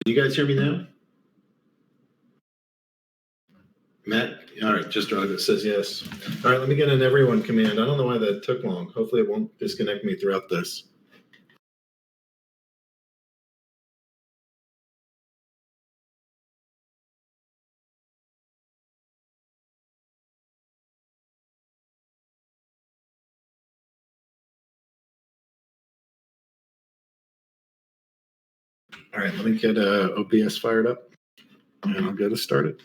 You guys hear me now? Matt? All right, just drive it says yes. All right, let me get an everyone command. I don't know why that took long. Hopefully it won't disconnect me throughout this. All right, let me get OBS fired up and I'll get us started.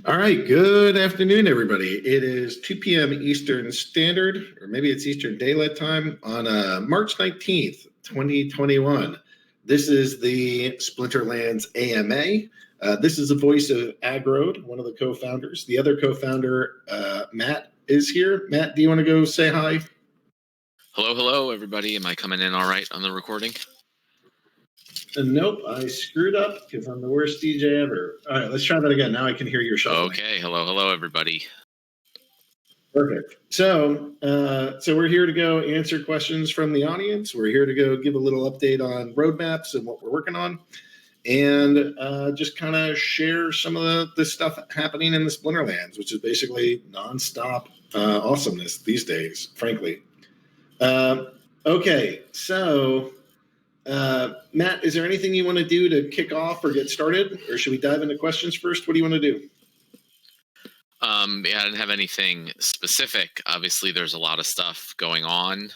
All right, good afternoon, everybody. It is 2 p.m. Eastern Standard, or maybe it's Eastern Daylight Time on March 19th, 2021. This is the Splinterlands AMA. This is the voice of Agrode, one of the co-founders. The other co-founder, Matt, is here. Matt, do you want to go say hi? Hello, hello, everybody. Am I coming in all right on the recording? Nope, I screwed up because I'm the worst DJ ever. All right, let's try that again. Now I can hear your show. Okay, hello, hello, everybody. Perfect. So we're here to go answer questions from the audience. We're here to go give a little update on roadmaps and what we're working on, and just kind of share some of the stuff happening in the Splinterlands, which is basically nonstop awesomeness these days, frankly. Okay, so Matt, is there anything you want to do to kick off or get started, or should we dive into questions first? What do you want to do? Yeah, I didn't have anything specific. Obviously, there's a lot of stuff going on,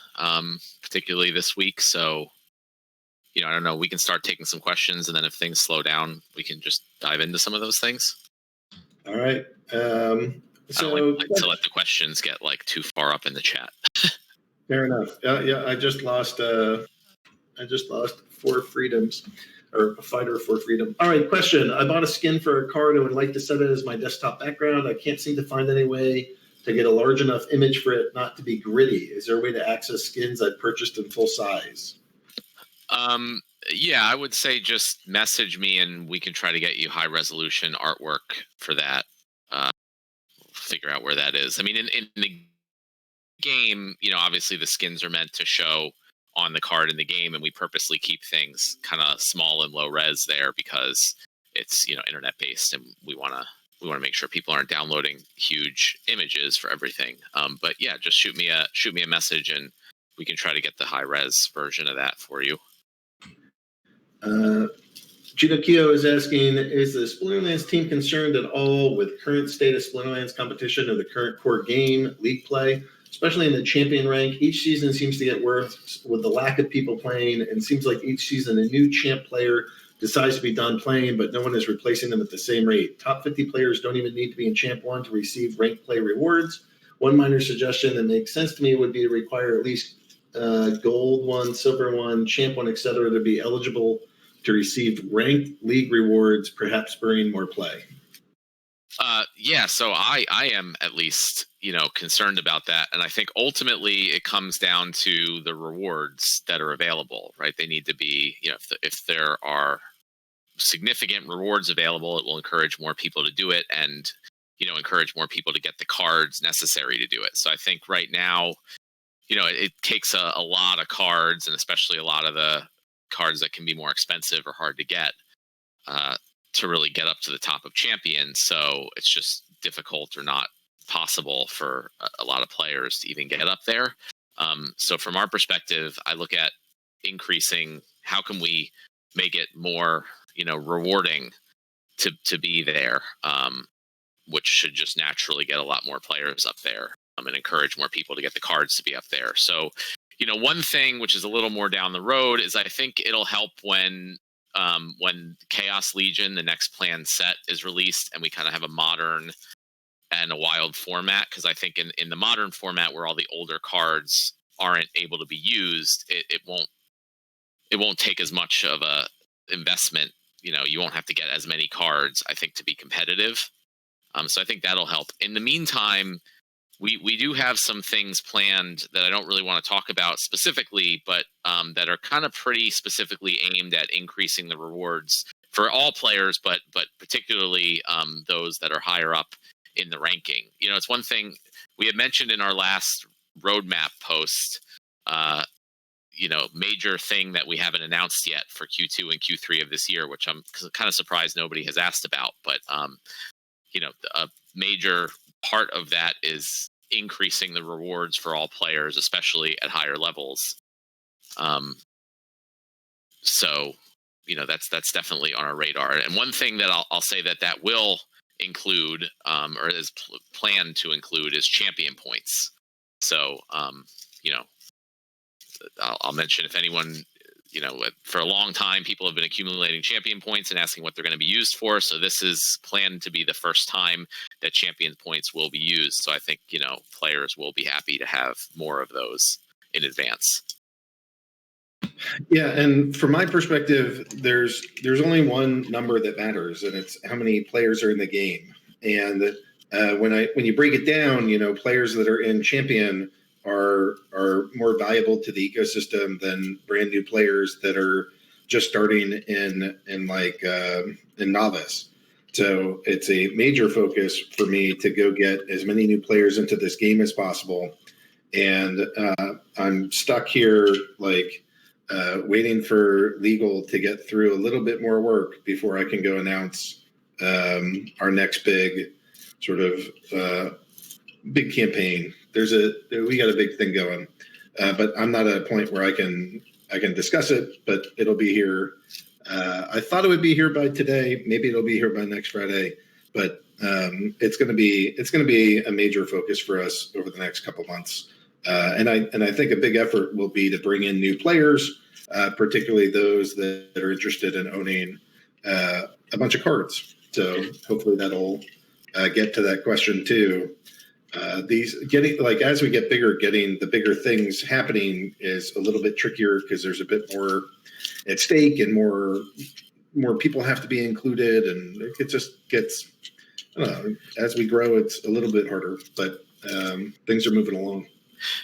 particularly this week. So, I don't know. We can start taking some questions, and then if things slow down, we can just dive into some of those things. All right. I don't like to let the questions get like too far up in the chat. Fair enough. Yeah, I just lost 4 freedoms, or a fighter for freedom. All right, question. I bought a skin for a card and would like to set it as my desktop background. I can't seem to find any way to get a large enough image for it not to be gritty. Is there a way to access skins I've purchased in full size? Yeah, I would say just message me and we can try to get you high resolution artwork for that. Figure out where that is. I mean, in the game, obviously the skins are meant to show on the card in the game, and we purposely keep things kind of small and low res there because it's internet based, and we want to make sure people aren't downloading huge images for everything. But yeah, just shoot me a message and we can try to get the high res version of that for you. Gino Kyo is asking, is the Splinterlands team concerned at all with current state of Splinterlands competition or the current core game, league play, especially in the champion rank? Each season seems to get worse with the lack of people playing, and seems like each season a new champ player decides to be done playing, but no one is replacing them at the same rate. Top 50 players don't even need to be in Champ 1 to receive ranked play rewards. One minor suggestion that makes sense to me would be to require at least Gold 1, Silver 1, Champ 1, etc. to be eligible to receive ranked league rewards, perhaps spurring more play. Yeah, so I am at least, concerned about that. And I think ultimately it comes down to the rewards that are available, right? They need to be, if there are significant rewards available, it will encourage more people to do it and, encourage more people to get the cards necessary to do it. So I think right now, it takes a lot of cards, and especially a lot of the cards that can be more expensive or hard to get to really get up to the top of champions. So it's just difficult or not possible for a lot of players to even get up there. So from our perspective, I look at increasing, how can we make it more, rewarding to be there, which should just naturally get a lot more players up there and encourage more people to get the cards to be up there. So, one thing which is a little more down the road is I think it'll help when Chaos Legion, the next planned set, is released, and we kind of have a modern and a wild format. Because I think in the modern format, where all the older cards aren't able to be used, it won't take as much of a investment. You won't have to get as many cards, I think, to be competitive. So I think that'll help. In the meantime, we do have some things planned that I don't really want to talk about specifically, but that are kind of pretty specifically aimed at increasing the rewards for all players, but particularly those that are higher up in the ranking. It's one thing we had mentioned in our last roadmap post. major thing that we haven't announced yet for Q2 and Q3 of this year, which I'm kind of surprised nobody has asked about. But a major part of that is increasing the rewards for all players, especially at higher levels. So that's definitely on our radar. And one thing that I'll say that will include, or is planned to include, is champion points. So I'll mention, if anyone, for a long time, people have been accumulating champion points and asking what they're going to be used for. So this is planned to be the first time that champion points will be used. So I think, players will be happy to have more of those in advance. Yeah, and from my perspective, there's only one number that matters, and it's how many players are in the game. And when you break it down, players that are in champion are more valuable to the ecosystem than brand new players that are just starting in novice. So it's a major focus for me to go get as many new players into this game as possible. And I'm stuck here waiting for legal to get through a little bit more work before I can go announce our next big sort of big campaign. We got a big thing going, but I'm not at a point where I can discuss it, but it'll be here. I thought it would be here by today. Maybe it'll be here by next Friday, but it's going to be a major focus for us over the next couple months. And I think a big effort will be to bring in new players, particularly those that are interested in owning a bunch of cards. So hopefully that'll get to that question too. As we get bigger, getting the bigger things happening is a little bit trickier because there's a bit more at stake and more people have to be included, and it just gets, I don't know, as we grow, it's a little bit harder, but things are moving along.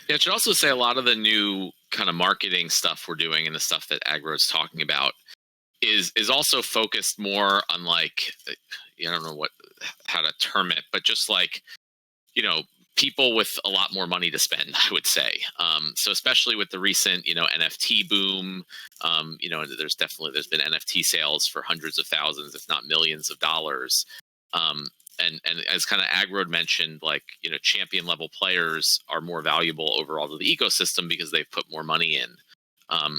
Yeah, I should also say a lot of the new kind of marketing stuff we're doing and the stuff that Aggro is talking about is also focused more on I don't know how to term it, but just people with a lot more money to spend, I would say. So especially with the recent, NFT boom, there's been NFT sales for hundreds of thousands, if not millions of dollars. And as kind of Aggro mentioned, champion level players are more valuable overall to the ecosystem because they've put more money in.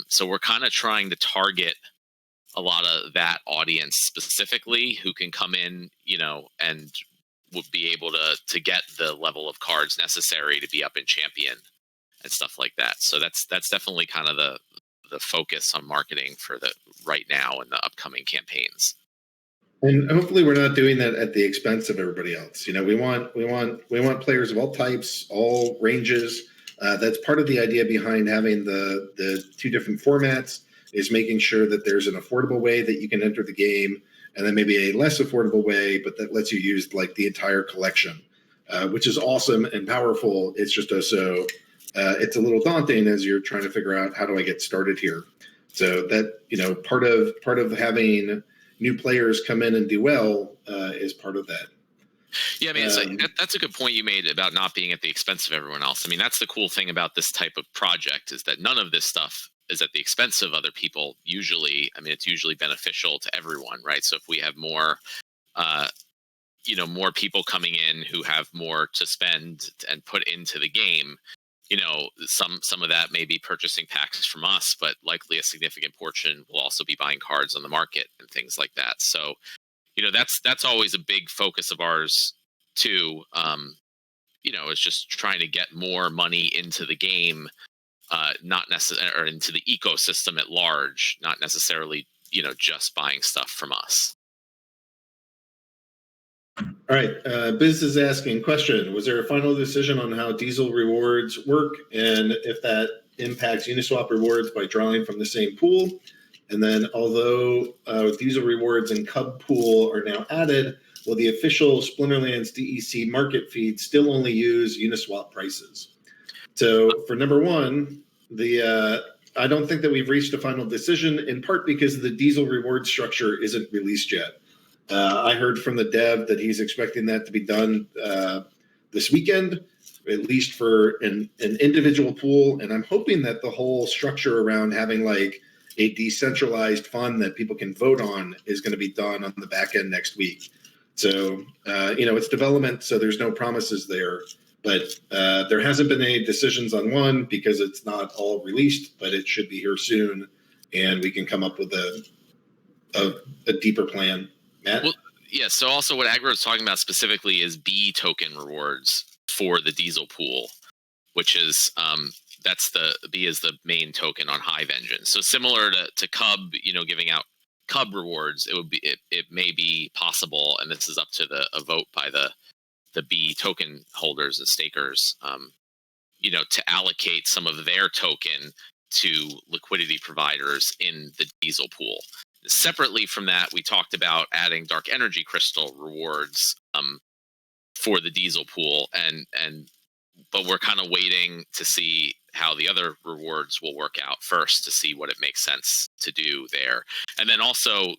So we're kind of trying to target a lot of that audience specifically, who can come in, and would be able to get the level of cards necessary to be up in champion and stuff like that. So that's definitely kind of the focus on marketing for the right now and the upcoming campaigns. And hopefully we're not doing that at the expense of everybody else. We want players of all types, all ranges. That's part of the idea behind having the two different formats, is making sure that there's an affordable way that you can enter the game, and then maybe a less affordable way, but that lets you use the entire collection, which is awesome and powerful. It's just also it's a little daunting as you're trying to figure out, how do I get started here? So that part of having new players come in and do well is part of that. Yeah, I mean, that's a good point you made about not being at the expense of everyone else. I mean, that's the cool thing about this type of project, is that none of this stuff is at the expense of other people. Usually, I mean, it's usually beneficial to everyone, right? So if we have more, more people coming in who have more to spend and put into the game, some of that may be purchasing packs from us, but likely a significant portion will also be buying cards on the market and things like that. So, that's always a big focus of ours too. Is just trying to get more money into the game, not necessarily, or into the ecosystem at large, not necessarily, just buying stuff from us. All right, Biz is asking, question: was there a final decision on how diesel rewards work, and if that impacts Uniswap rewards by drawing from the same pool? And then, although diesel rewards and Cub pool are now added, will the official Splinterlands DEC market feed still only use Uniswap prices? So for number one, I don't think that we've reached a final decision, in part because the diesel reward structure isn't released yet. I heard from the dev that he's expecting that to be done this weekend. at least for an individual pool. And I'm hoping that the whole structure around having like a decentralized fund that people can vote on is going to be done on the back end next week. So, it's development, so there's no promises there. But there hasn't been any decisions on one because it's not all released, but it should be here soon. And we can come up with a deeper plan. Matt? Well, yeah, so also what Agro is talking about specifically is B token rewards for the diesel pool, which is B is the main token on Hive Engine. So similar to Cub, giving out Cub rewards, it may be possible, and this is up to a vote by the B token holders and stakers, to allocate some of their token to liquidity providers in the diesel pool. Separately from that, we talked about adding dark energy crystal rewards for the diesel pool, but we're kind of waiting to see how the other rewards will work out first to see what it makes sense to do there. And then also,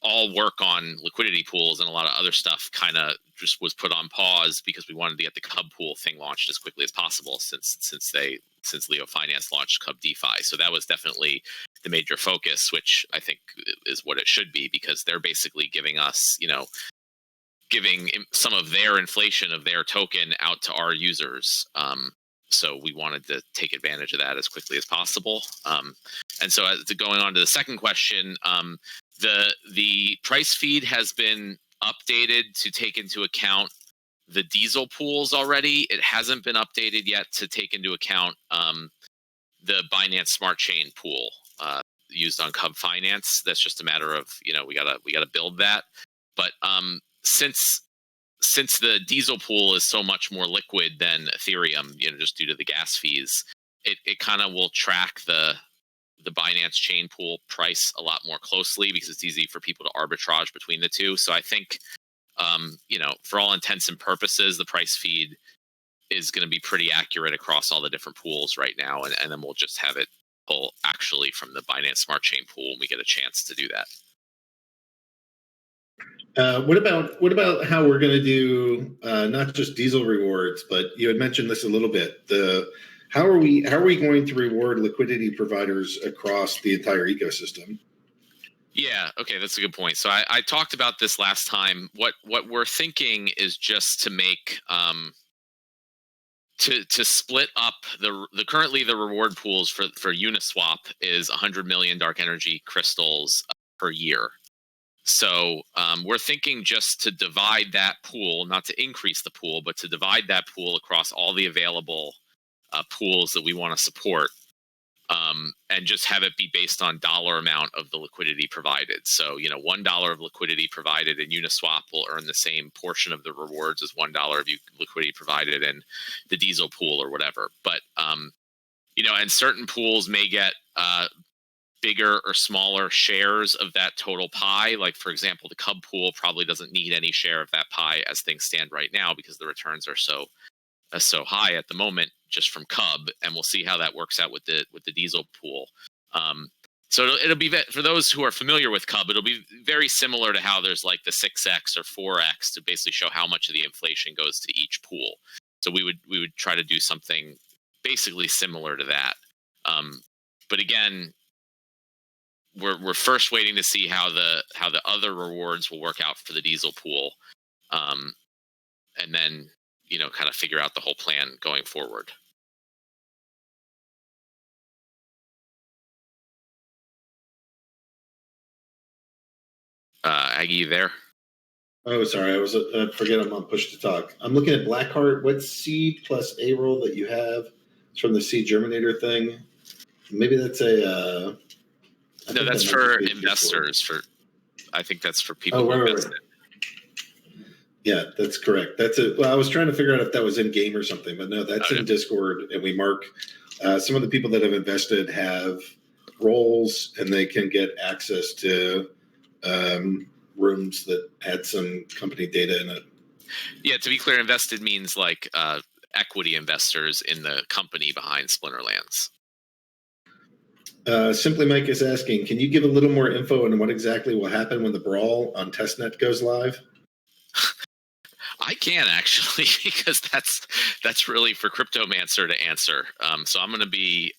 all work on liquidity pools and a lot of other stuff kind of just was put on pause because we wanted to get the Cub pool thing launched as quickly as possible since Leo Finance launched Cub DeFi. So that was definitely the major focus, which I think is what it should be, because they're basically giving us, giving some of their inflation of their token out to our users. So we wanted to take advantage of that as quickly as possible. And so going on to the second question, the price feed has been updated to take into account the diesel pools already. It hasn't been updated yet to take into account the Binance Smart Chain pool used on Cub Finance. That's just a matter of, we gotta build that. But since the diesel pool is so much more liquid than Ethereum, just due to the gas fees, it kind of will track the Binance chain pool price a lot more closely because it's easy for people to arbitrage between the two. So I think, for all intents and purposes, the price feed is going to be pretty accurate across all the different pools right now. And then we'll just have it pull actually from the Binance Smart Chain pool when we get a chance to do that. What about how we're going to do not just diesel rewards, but you had mentioned this a little bit. How are we going to reward liquidity providers across the entire ecosystem? Yeah, okay, that's a good point. So I talked about this last time. What we're thinking is just to make to split up currently the reward pools for Uniswap is 100 million dark energy crystals per year. So we're thinking just to divide that pool, not to increase the pool, but to divide that pool across all the available pools that we want to support, and just have it be based on dollar amount of the liquidity provided. So, $1 of liquidity provided in Uniswap will earn the same portion of the rewards as $1 of liquidity provided in the diesel pool or whatever. But, and certain pools may get bigger or smaller shares of that total pie. Like, for example, the Cub pool probably doesn't need any share of that pie as things stand right now because the returns are so high at the moment just from Cub, and we'll see how that works out with the diesel pool. So it'll be, for those who are familiar with Cub, it'll be very similar to how there's like the 6x or 4x to basically show how much of the inflation goes to each pool. So we would try to do something basically similar to that. But again, we're first waiting to see how the other rewards will work out for the diesel pool, and then kind of figure out the whole plan going forward. Aggy, you there? Oh, sorry. I forget I'm on push to talk. I'm looking at Blackheart. What seed+A roll that you have? It's from the seed germinator thing. Maybe that's no, that's for investors. I think that's for people who invested. Yeah, that's correct. Well, I was trying to figure out if that was in game or something, but no, that's in Discord, and we mark some of the people that have invested have roles, and they can get access to rooms that had some company data in it. Yeah, to be clear, invested means like equity investors in the company behind Splinterlands. Simply Mike is asking, can you give a little more info on what exactly will happen when the Brawl on testnet goes live? I can actually, because that's really for Cryptomancer to answer. So I'm going to be,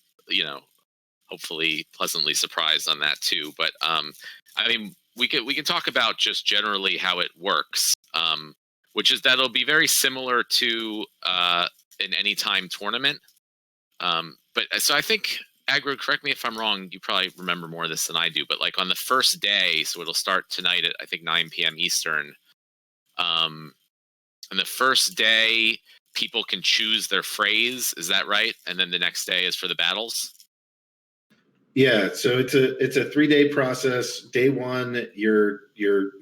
hopefully pleasantly surprised on that too. But I mean, we can talk about just generally how it works, which is that it'll be very similar to an anytime tournament. But so I think, Agro, correct me if I'm wrong. You probably remember more of this than I do. But like on the first day, so it'll start tonight at I think 9 p.m. Eastern. And the first day, people can choose their phrase. Is that right? And then the next day is for the battles. Yeah, so it's a 3-day process. Day one, you're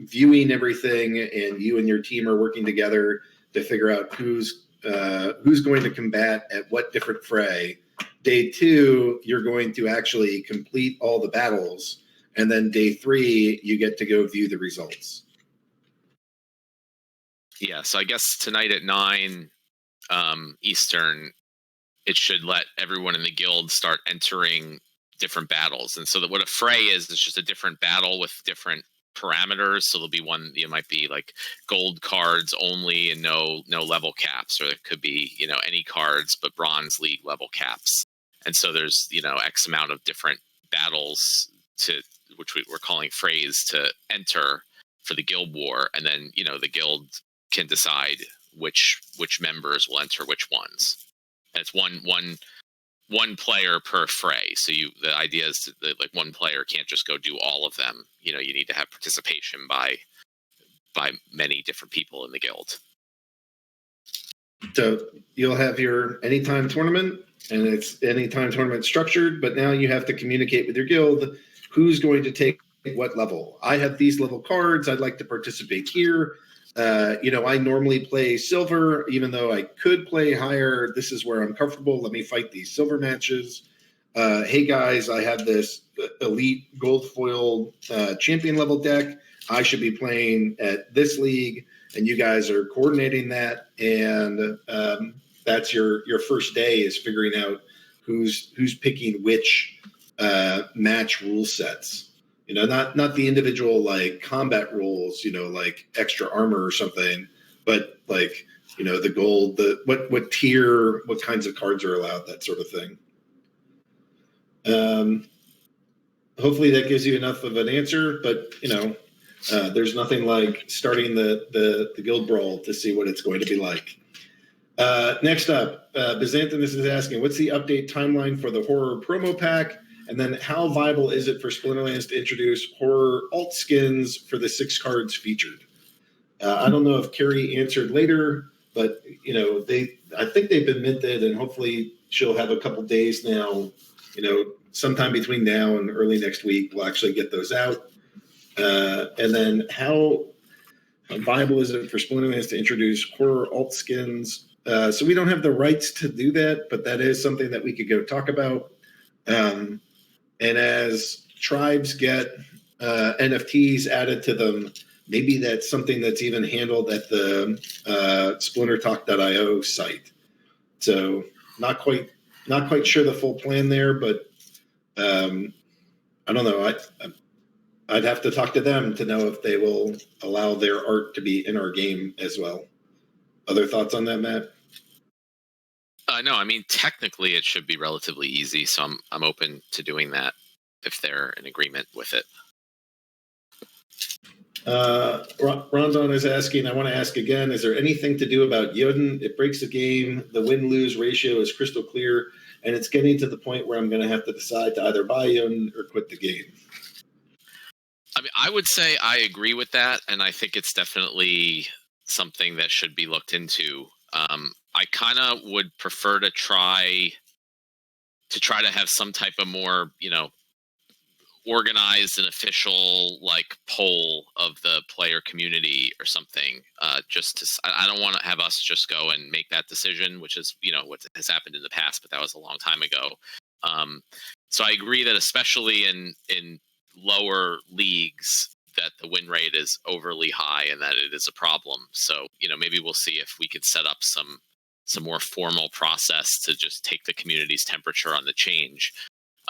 viewing everything, and you and your team are working together to figure out who's going to combat at what different fray. Day two, you're going to actually complete all the battles, and then day three, you get to go view the results. Yeah, so I guess tonight at 9 Eastern, it should let everyone in the guild start entering different battles. And so that what a fray is just a different battle with different parameters. So there'll be one, it might be like gold cards only and no level caps, or it could be, any cards but bronze league level caps. And so there's, X amount of different battles which we're calling frays to enter for the guild war. And then, the guild can decide which members will enter which ones. And it's one player per fray. So the idea is that like one player can't just go do all of them. You need to have participation by many different people in the guild. So you'll have your anytime tournament, and it's anytime tournament structured, but now you have to communicate with your guild who's going to take what level. I have these level cards. I'd like to participate here. I normally play silver, even though I could play higher. This is where I'm comfortable. Let me fight these silver matches. Hey guys, I have this elite gold foil champion level deck. I should be playing at this league, and you guys are coordinating that. And that's your first day, is figuring out who's picking which match rule sets. Not the individual like combat rules, like extra armor or something, but like, the gold, what tier, what kinds of cards are allowed, that sort of thing. Hopefully that gives you enough of an answer, but there's nothing like starting the Guild Brawl to see what it's going to be like. Next up, Byzantinus is asking, what's the update timeline for the horror promo pack? And then how viable is it for Splinterlands to introduce horror alt skins for the 6 cards featured? I don't know if Carrie answered later, but I think they've been minted, and hopefully she'll have a couple days now. Sometime between now and early next week, we'll actually get those out. And then how viable is it for Splinterlands to introduce horror alt skins? So we don't have the rights to do that, but that is something that we could go talk about. And as tribes get NFTs added to them, maybe that's something that's even handled at the splintertalk.io site. So not quite sure the full plan there, but I don't know. I'd have to talk to them to know if they will allow their art to be in our game as well. Other thoughts on that, Matt? No, I mean, technically it should be relatively easy, so I'm open to doing that if they're in agreement with it. Rondon is asking, I want to ask again, is there anything to do about Yodin? It breaks the game. The win-lose ratio is crystal clear, and it's getting to the point where I'm going to have to decide to either buy Yodin or quit the game. I mean, I would say I agree with that, and I think it's definitely something that should be looked into. I kind of would prefer to try to have some type of more, organized and official like poll of the player community or something. I don't want to have us just go and make that decision, which is what has happened in the past, but that was a long time ago. So I agree that especially in lower leagues, that the win rate is overly high and that it is a problem. So maybe we'll see if we could set up some more formal process to just take the community's temperature on the change.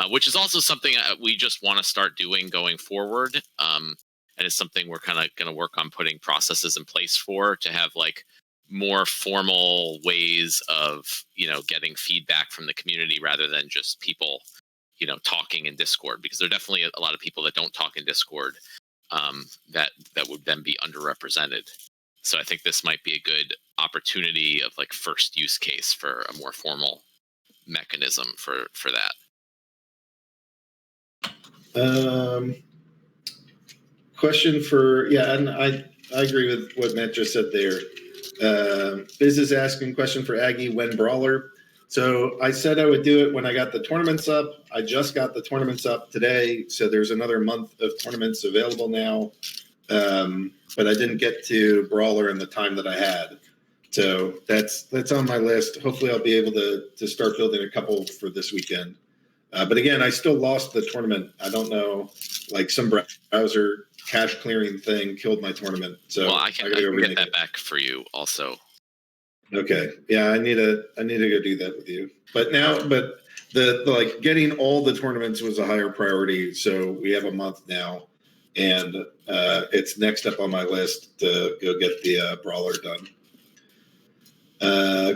Which is also something we just want to start doing going forward. And it's something we're kind of going to work on putting processes in place to have like more formal ways of, getting feedback from the community rather than just people, talking in Discord, because there are definitely a lot of people that don't talk in Discord that would then be underrepresented. So I think this might be a good opportunity of like first use case for a more formal mechanism for that. Question for, and I agree with what Matt just said there. Biz is asking question for Aggy, when Brawler. So I said I would do it when I got the tournaments up. I just got the tournaments up today, so there's another month of tournaments available now. But I didn't get to Brawler in the time that I had. So that's on my list. Hopefully I'll be able to start building a couple for this weekend. But again, I still lost the tournament. I don't know, like some browser cache clearing thing killed my tournament. So I can get that back for you also. Okay. Yeah, I need to go do that with you. But the like getting all the tournaments was a higher priority. So we have a month now, and it's next up on my list to go get the Brawler done.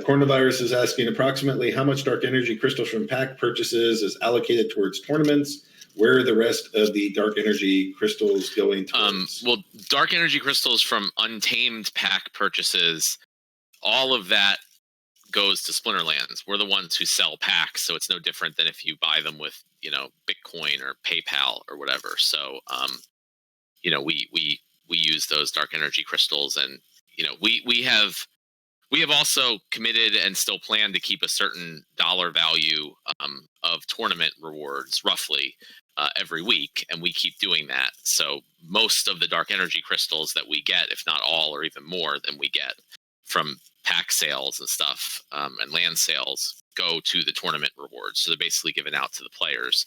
Coronavirus is asking approximately how much dark energy crystals from pack purchases is allocated towards tournaments. Where are the rest of the dark energy crystals going towards? Well, dark energy crystals from untamed pack purchases, all of that goes to Splinterlands. We're the ones who sell packs, so it's no different than if you buy them with, Bitcoin or PayPal or whatever. So, we use those dark energy crystals, and we have also committed and still plan to keep a certain dollar value of tournament rewards, roughly every week, and we keep doing that. So most of the dark energy crystals that we get, if not all or even more than we get from pack sales and stuff and land sales, go to the tournament rewards. So they're basically given out to the players.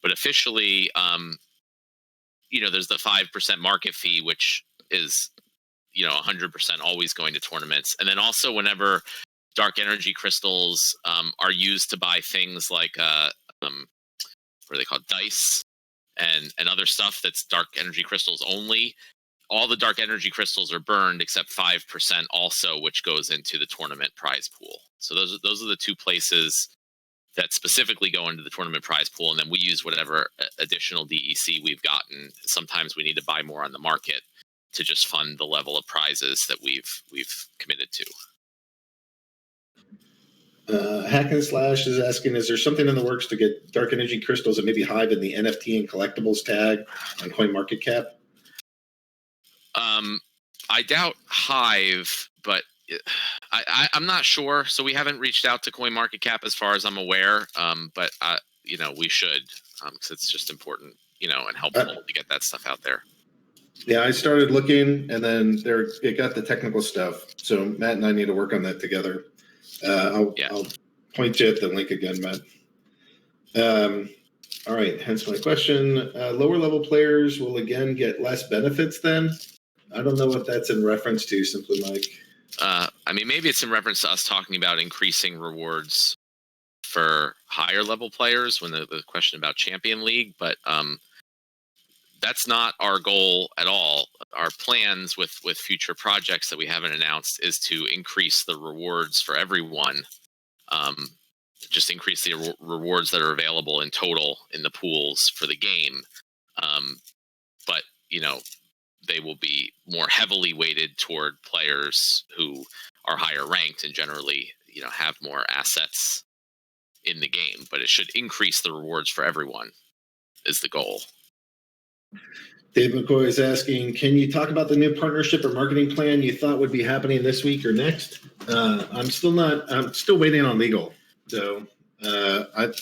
But officially, there's the 5% market fee, which is 100% always going to tournaments. And then also whenever dark energy crystals are used to buy things like what are they called, dice and other stuff that's dark energy crystals only, all the dark energy crystals are burned except 5% also, which goes into the tournament prize pool. So those are the two places that specifically go into the tournament prize pool, and then we use whatever additional DEC we've gotten. Sometimes we need to buy more on the market to just fund the level of prizes that we've committed to. Hack and Slash is asking, is there something in the works to get dark energy crystals and maybe Hive in the NFT and collectibles tag on CoinMarketCap? I doubt Hive, but I'm not sure. So we haven't reached out to CoinMarketCap as far as I'm aware. But we should, because it's just important, and helpful to get that stuff out there. Yeah, I started looking, and then it got the technical stuff. So Matt and I need to work on that together. I'll point you at the link again, Matt. All right, hence my question. Lower level players will again get less benefits then? I don't know what that's in reference to, Simply Mike. Maybe it's in reference to us talking about increasing rewards for higher level players when the question about Champion League, but that's not our goal at all. Our plans with future projects that we haven't announced is to increase the rewards for everyone. Just increase the rewards that are available in total in the pools for the game. But, they will be more heavily weighted toward players who are higher ranked and generally, have more assets in the game. But it should increase the rewards for everyone is the goal. Dave McCoy is asking, can you talk about the new partnership or marketing plan you thought would be happening this week or next? I'm still waiting on legal. So I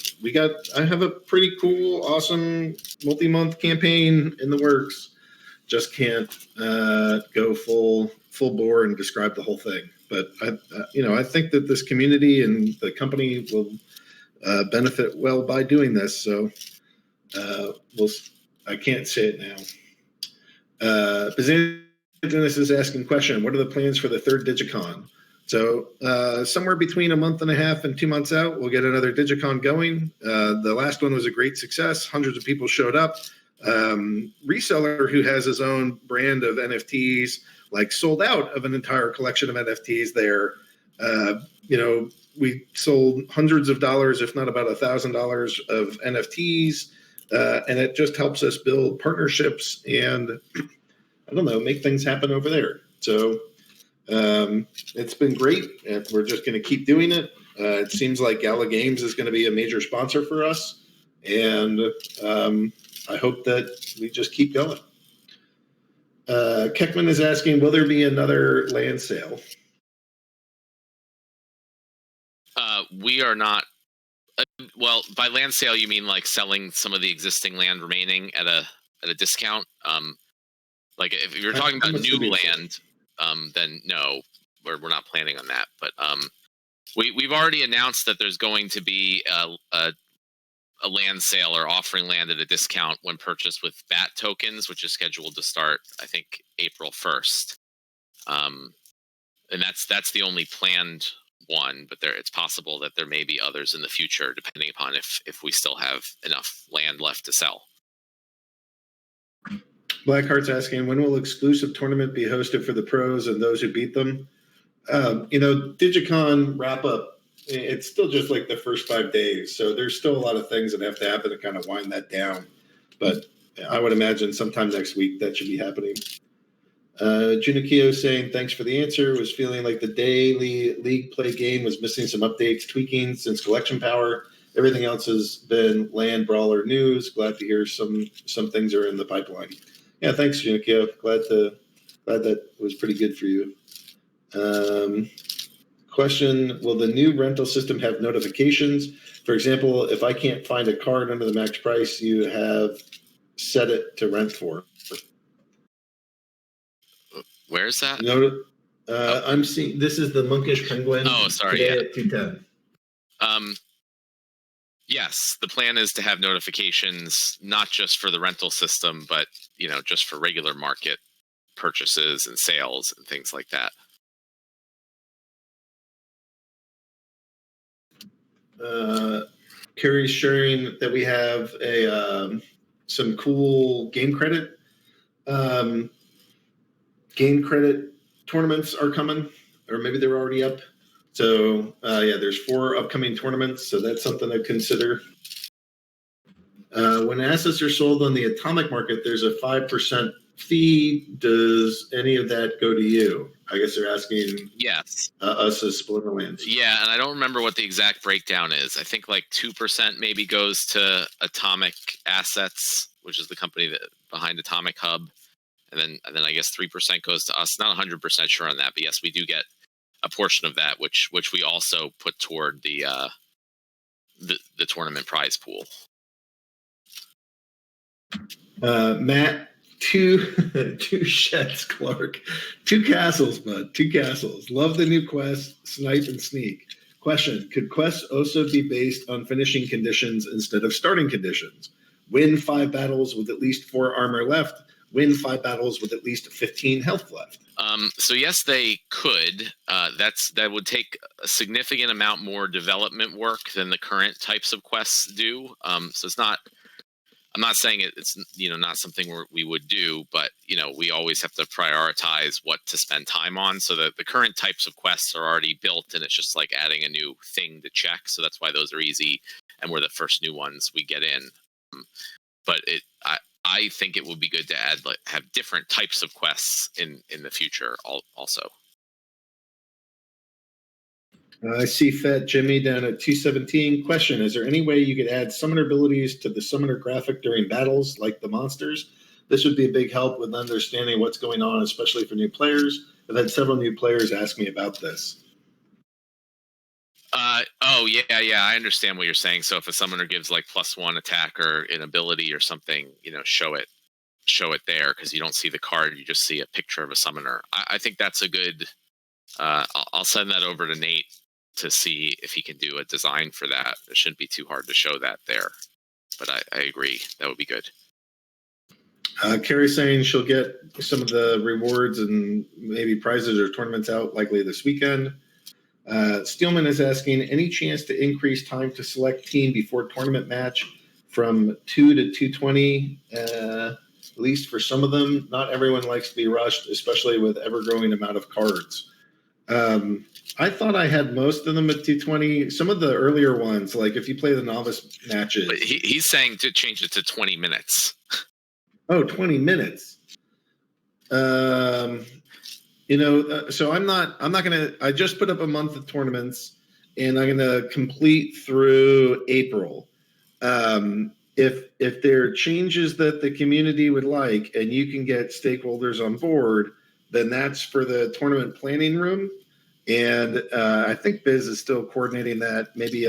have a pretty cool, awesome multi-month campaign in the works. Just can't go full bore and describe the whole thing. But I think that this community and the company will benefit well by doing this. So I can't say it now. Business is asking question, what are the plans for the third DYGYCON? So somewhere between a month and a half and 2 months out, we'll get another DYGYCON going. The last one was a great success. Hundreds of people showed up. Reseller who has his own brand of NFTs like sold out of an entire collection of NFTs there. We sold hundreds of dollars, if not about $1,000 of NFTs. And it just helps us build partnerships and, I don't know, make things happen over there. So it's been great, and we're just going to keep doing it. It seems like Gala Games is going to be a major sponsor for us, and I hope that we just keep going. Keckman is asking, will there be another land sale? We are not. Well, by land sale, you mean like selling some of the existing land remaining at a discount? Like if you're talking about new land, then no, we're not planning on that. But we've already announced that there's going to be a land sale or offering land at a discount when purchased with BAT tokens, which is scheduled to start, I think, April 1st. And that's the only planned one, but it's possible that there may be others in the future, depending upon if we still have enough land left to sell. Blackheart's asking, when will exclusive tournament be hosted for the pros and those who beat them? DYGYCON wrap up, it's still just like the first 5 days, so there's still a lot of things that have to happen to kind of wind that down. But I would imagine sometime next week that should be happening. Junikio saying, thanks for the answer. Was feeling like the daily league play game was missing some updates, tweaking since collection power. Everything else has been land brawler news. Glad to hear some things are in the pipeline. Yeah, thanks, Junikio. Glad that was pretty good for you. Question, will the new rental system have notifications? For example, if I can't find a card under the max price you have set it to rent for. Where is that? I'm seeing, this is the Monkish Penguin. Oh, sorry. Today Yeah. at 2:10. Yes, the plan is to have notifications, not just for the rental system, but, just for regular market purchases and sales and things like that. Carrie's sharing that we have some cool game credit. Game credit tournaments are coming, or maybe they're already up. So there's 4 upcoming tournaments, so that's something to consider. When assets are sold on the atomic market, there's a 5% fee. Does any of that go to you? I guess they're asking Yes. Us as Splinterlands. Yeah, and I don't remember what the exact breakdown is. I think like 2% maybe goes to Atomic Assets, which is the company behind Atomic Hub. And then I guess 3% goes to us. Not 100% sure on that, but yes, we do get a portion of that, which we also put toward the tournament prize pool. Matt, two sheds, Clark, 2 castles, bud, 2 castles. Love the new quest, snipe and sneak. Question: could quests also be based on finishing conditions instead of starting conditions? Win 5 battles with at least 4 armor left. Win 5 battles with at least 15 health left. So yes, they could. That would take a significant amount more development work than the current types of quests do. So it's not. I'm not saying it's not something we would do, but we always have to prioritize what to spend time on. So that the current types of quests are already built, and it's just like adding a new thing to check. So that's why those are easy, and we're the first new ones we get in. But I think it would be good to have different types of quests in the future also. I see Fat Jimmy down at 217. Question: is there any way you could add summoner abilities to the summoner graphic during battles, like the monsters? This would be a big help with understanding what's going on, especially for new players. I've had several new players ask me about this. Yeah, I understand what you're saying. So if a summoner gives like +1 attack or an ability or something, show it there, because you don't see the card, you just see a picture of a summoner. I think that's a good. I'll send that over to Nate to see if he can do a design for that. It shouldn't be too hard to show that there, but I agree that would be good. Carrie's saying she'll get some of the rewards and maybe prizes or tournaments out likely this weekend. Steelman is asking, any chance to increase time to select team before tournament match from 2 to 2:20? at least for some of them. Not everyone likes to be rushed, especially with ever-growing amount of cards. I thought I had most of them at 220. Some of the earlier ones, like if you play the novice matches. But he's saying to change it to 20 minutes. Oh, 20 minutes. You know, so I'm not gonna. I just put up a month of tournaments, and I'm gonna complete through April. If there are changes that the community would like, and you can get stakeholders on board, then that's for the tournament planning room. And I think Biz is still coordinating that. Maybe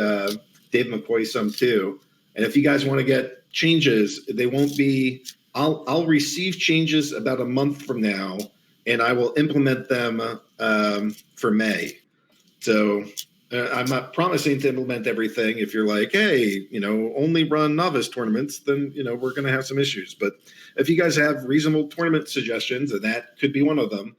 Dave McCoy some too. And if you guys want to get changes, they won't be. I'll receive changes about a month from now, and I will implement them for May. So I'm not promising to implement everything. If you're like, hey, you know, only run novice tournaments, then, you know, we're going to have some issues. But if you guys have reasonable tournament suggestions, and that could be one of them,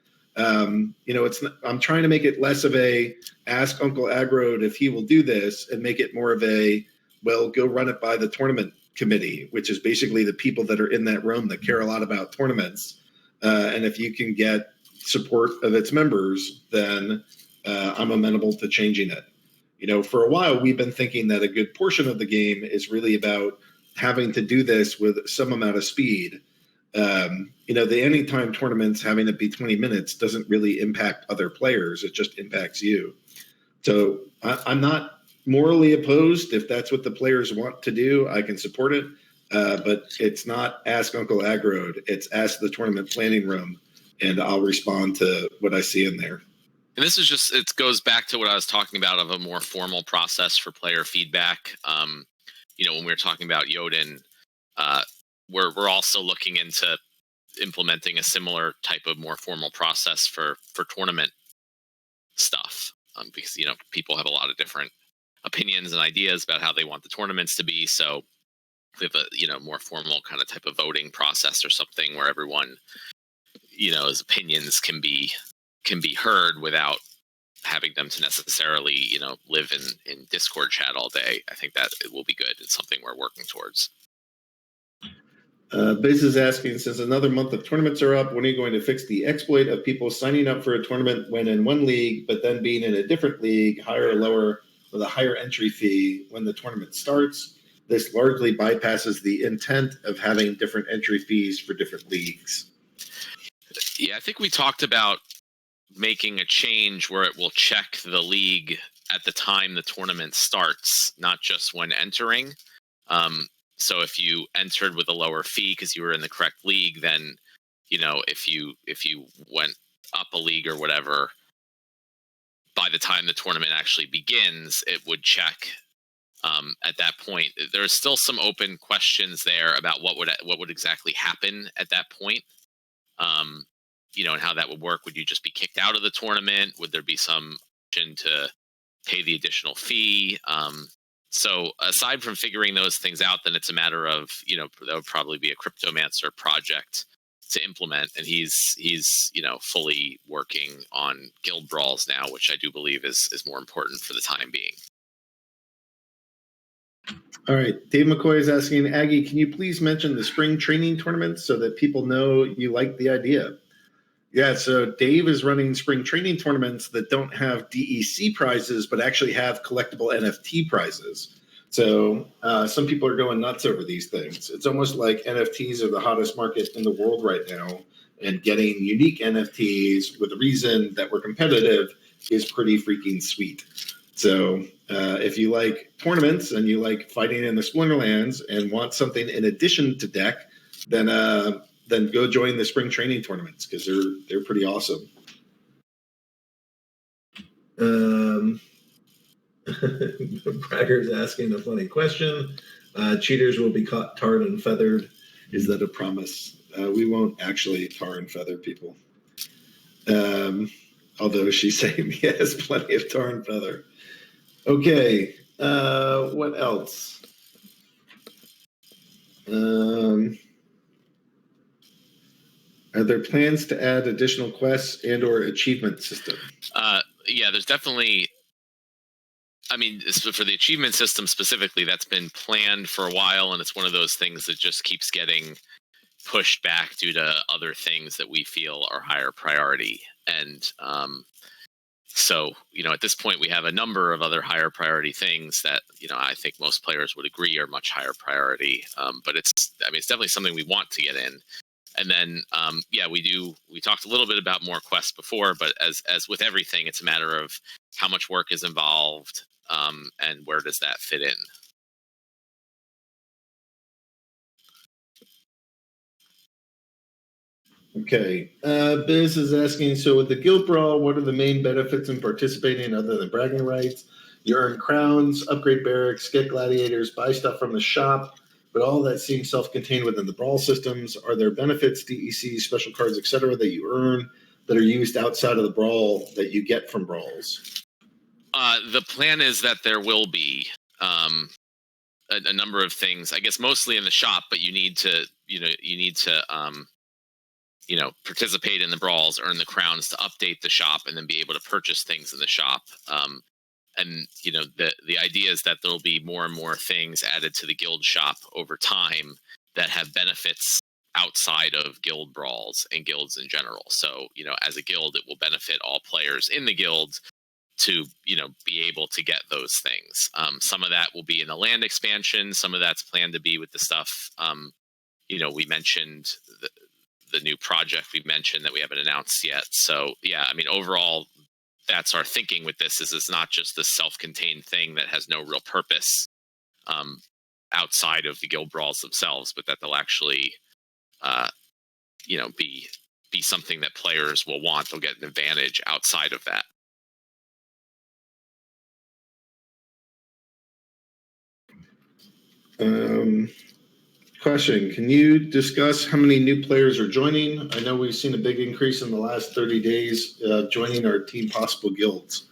you know, I'm trying to make it less of a ask Uncle Agrode if he will do this, and make it more of a, well, go run it by the tournament committee, which is basically the people that are in that room that care a lot about tournaments. And if you can get support of its members, then I'm amenable to changing it. You know, for a while, we've been thinking that a good portion of the game is really about having to do this with some amount of speed. You know, the anytime tournaments, having it be 20 minutes doesn't really impact other players. It just impacts you. So I'm not morally opposed. If that's what the players want to do, I can support it. But it's not ask Uncle Agrode. It's ask the tournament planning room, and I'll respond to what I see in there. And this is just, it goes back to what I was talking about of a more formal process for player feedback. You know, when we were talking about Yodin, we're also looking into implementing a similar type of more formal process for tournament stuff, because, you know, people have a lot of different opinions and ideas about how they want the tournaments to be. So we have a, you know, more formal kind of type of voting process or something where everyone, you know, his opinions can be heard without having them to necessarily, you know, live in Discord chat all day. I think that it will be good. It's something we're working towards. Biz is asking, since another month of tournaments are up, when are you going to fix the exploit of people signing up for a tournament when in one league, but then being in a different league, higher or lower, with a higher entry fee when the tournament starts? This largely bypasses the intent of having different entry fees for different leagues. Yeah, I think we talked about making a change where it will check the league at the time the tournament starts, not just when entering. So if you entered with a lower fee because you were in the correct league, then, you know, if you went up a league or whatever, by the time the tournament actually begins, it would check at that point. There's still some open questions there about what would exactly happen at that point. You know, and how that would work. Would you just be kicked out of the tournament? Would there be some option to pay the additional fee? So aside from figuring those things out, then it's a matter of, you know, that would probably be a Cryptomancer project to implement. And he's you know, fully working on Guild Brawls now, which I do believe is more important for the time being. All right, Dave McCoy is asking, Aggie, can you please mention the spring training tournaments so that people know you like the idea? Yeah, so Dave is running spring training tournaments that don't have DEC prizes, but actually have collectible NFT prizes. So some people are going nuts over these things. It's almost like NFTs are the hottest market in the world right now, and getting unique NFTs with a reason that we're competitive is pretty freaking sweet. So if you like tournaments and you like fighting in the Splinterlands and want something in addition to deck, then go join the spring training tournaments because they're pretty awesome. Bragger's asking a funny question. Cheaters will be caught tarred and feathered. Is that a promise? We won't actually tar and feather people. Although she's saying he has plenty of tar and feather. Okay, what else? Are there plans to add additional quests and or achievement system? Yeah, there's definitely, I mean, for the achievement system specifically, that's been planned for a while, and it's one of those things that just keeps getting pushed back due to other things that we feel are higher priority. And so, at this point, we have a number of other higher priority things that, I think most players would agree are much higher priority. But it's definitely something we want to get in. And then, we talked a little bit about more quests before, but as with everything, it's a matter of how much work is involved and where does that fit in. Okay. Biz is asking, so with the Guild Brawl, what are the main benefits in participating other than bragging rights? You earn crowns, upgrade barracks, get gladiators, buy stuff from the shop, but all that seems self-contained within the Brawl systems. Are there benefits, DEC, special cards, etc., that you earn that are used outside of the Brawl that you get from Brawls? The plan is that there will be a number of things, I guess mostly in the shop, but you need to participate in the brawls, earn the crowns to update the shop, and then be able to purchase things in the shop. And the idea is that there will be more and more things added to the guild shop over time that have benefits outside of guild brawls and guilds in general. So, as a guild, it will benefit all players in the guild to, be able to get those things. Some of that will be in the land expansion. Some of that's planned to be with the stuff, we mentioned the new project we mentioned that we haven't announced yet. So yeah, overall, that's our thinking with this. Is it's not just this self-contained thing that has no real purpose outside of the guild brawls themselves, but that they'll actually, be something that players will want. They'll get an advantage outside of that. Question, can you discuss how many new players are joining? I know we've seen a big increase in the last 30 days joining our Team Possible guilds.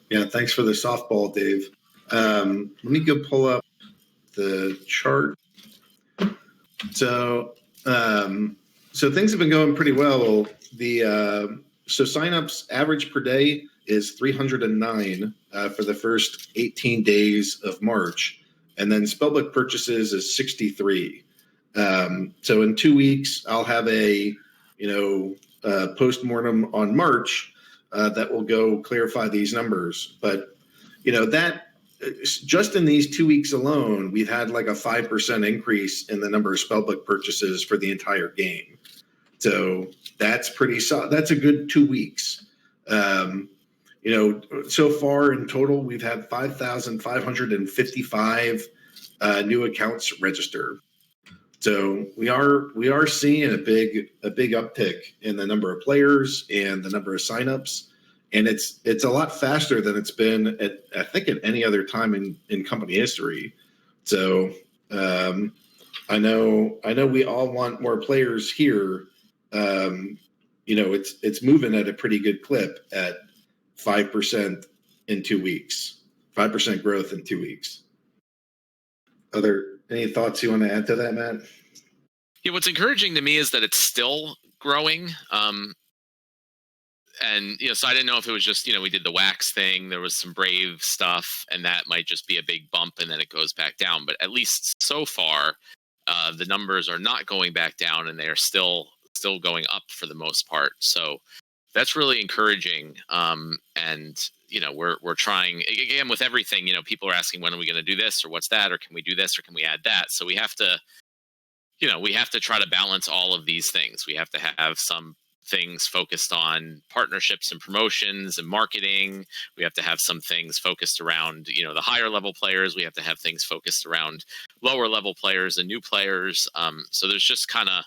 Yeah, thanks for the softball, Dave. Let me go pull up the chart. So things have been going pretty well. So signups average per day is 309 for the first 18 days of March. And then spellbook purchases is 63. So in 2 weeks, I'll have a post-mortem on March that will go clarify these numbers. But that just in these 2 weeks alone, we've had like a 5% increase in the number of spellbook purchases for the entire game. So that's pretty solid. That's a good 2 weeks. So far in total, we've had 5,555 new accounts registered. So we are seeing a big uptick in the number of players and the number of signups, and it's a lot faster than it's been at any other time in company history. So I know we all want more players here. It's moving at a pretty good clip at 5% in 2 weeks. 5% growth in 2 weeks. Any thoughts you want to add to that, Matt? Yeah, what's encouraging to me is that it's still growing. And so I didn't know if it was just, we did the wax thing, there was some Brave stuff, and that might just be a big bump and then it goes back down. But at least so far, the numbers are not going back down, and they are still going up for the most part. So that's really encouraging. And we're trying again with everything. People are asking, when are we going to do this, or what's that, or can we do this, or can we add that? So we have to try to balance all of these things. We have to have some things focused on partnerships and promotions and marketing. We have to have some things focused around, the higher level players. We have to have things focused around lower level players and new players. So there's just kind of,